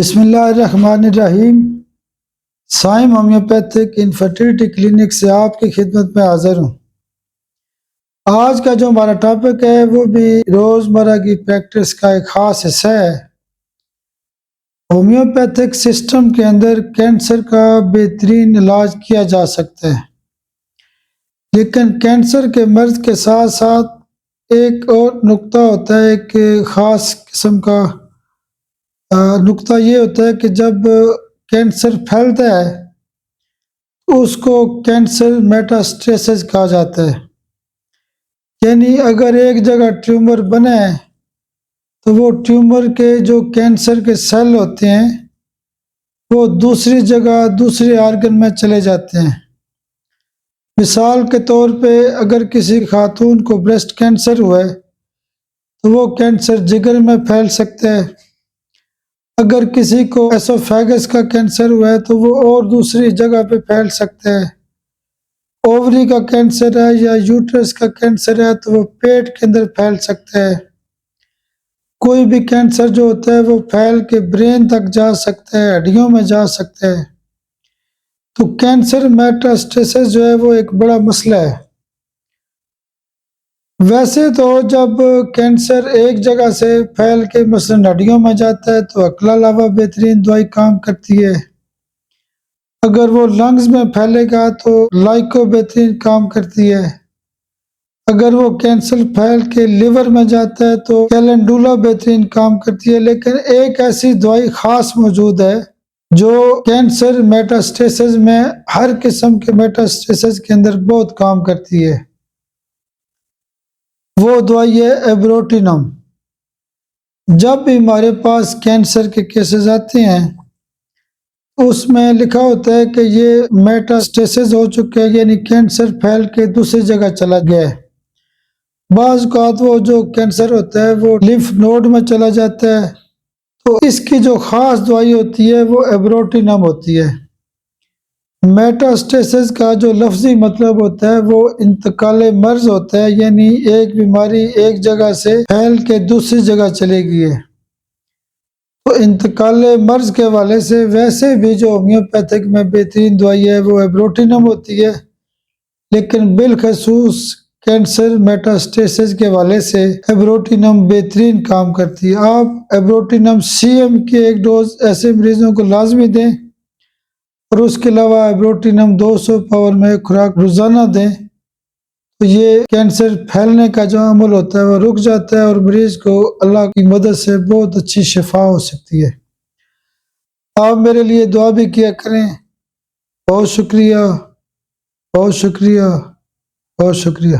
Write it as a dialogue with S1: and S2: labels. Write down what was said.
S1: बिस्मिल्लाहिर्रहमानिर्रहीम। Saim homeopathic infertility clinic से आपकी खिदमत में हाजिर हूँ। आज का जो हमारा टॉपिक है वो भी रोज़मर्रा की प्रैक्टिस का एक ख़ास हिस्सा है। होम्योपैथिक सिस्टम के अंदर कैंसर का बेहतरीन इलाज किया जा सकता है, लेकिन कैंसर के मर्ज़ के साथ साथ एक और नुक्ता होता है, एक ख़ास किस्म का नुक्ता ये होता है कि जब कैंसर फैलता है उसको कैंसर मेटास्टेसिस कहा जाता है। यानी अगर एक जगह ट्यूमर बना है तो वो ट्यूमर के जो कैंसर के सेल होते हैं वो दूसरी जगह दूसरे ऑर्गन में चले जाते हैं। मिसाल के तौर पे अगर किसी खातून को ब्रेस्ट कैंसर हुआ है तो वो कैंसर जिगर में फैल सकता है। अगर किसी को एसोफेगस का कैंसर हुआ है तो वो और दूसरी जगह पे फैल सकता है। ओवरी का कैंसर है या यूट्रस का कैंसर है तो वो पेट के अंदर फैल सकता है। कोई भी कैंसर जो होता है वो फैल के ब्रेन तक जा सकता है, हड्डियों में जा सकता है। तो कैंसर मेटास्टेसिस जो है वो एक बड़ा मसला है। वैसे तो जब कैंसर एक जगह से फैल के मसलन हड्डियों में जाता है तो अकला लावा बेहतरीन दवाई काम करती है। अगर वो लंग्स में फैलेगा तो लाइको बेहतरीन काम करती है। अगर वो कैंसर फैल के लिवर में जाता है तो कैलेंडुला बेहतरीन काम करती है। लेकिन एक ऐसी दवाई खास मौजूद है जो कैंसर मेटास्टेसिस में हर किस्म के मेटास्टेसिस के अंदर बहुत काम करती है। वो दवाई है एब्रोटिनम। जब भी हमारे पास कैंसर के केसेस आते हैं उसमें लिखा होता है कि ये मेटास्टेसिस हो चुके हैं, यानी कैंसर फैल के दूसरी जगह चला गया है। बाज़ औक़ात वो जो कैंसर होता है वो लिम्फ नोड में चला जाता है, तो इसकी जो ख़ास दवाई होती है वो एब्रोटिनम होती है। मेटास्टेसिस का जो लफ्ज़ी मतलब होता है वो इंतकाले मर्ज़ होता है, यानी एक बीमारी एक जगह से फैल के दूसरी जगह चली गई है। तो इंतकाले मर्ज़ के हवाले से वैसे भी जो होम्योपैथिक में बेहतरीन दवाई है वो एब्रोटिनम होती है, लेकिन बिलखसूस कैंसर मेटास्टेसिस के हवाले से एब्रोटिनम बेहतरीन काम करती है। आप एब्रोटिनम सीएम की एक डोज ऐसे मरीजों को लाजमी दें और उसके अलावा एब्रोटिनम 200 पावर में खुराक रोज़ाना दें, तो ये कैंसर फैलने का जो अमल होता है वो रुक जाता है और मरीज को अल्लाह की मदद से बहुत अच्छी शिफा हो सकती है। आप मेरे लिए दुआ भी किया करें। बहुत शुक्रिया, बहुत शुक्रिया, बहुत शुक्रिया।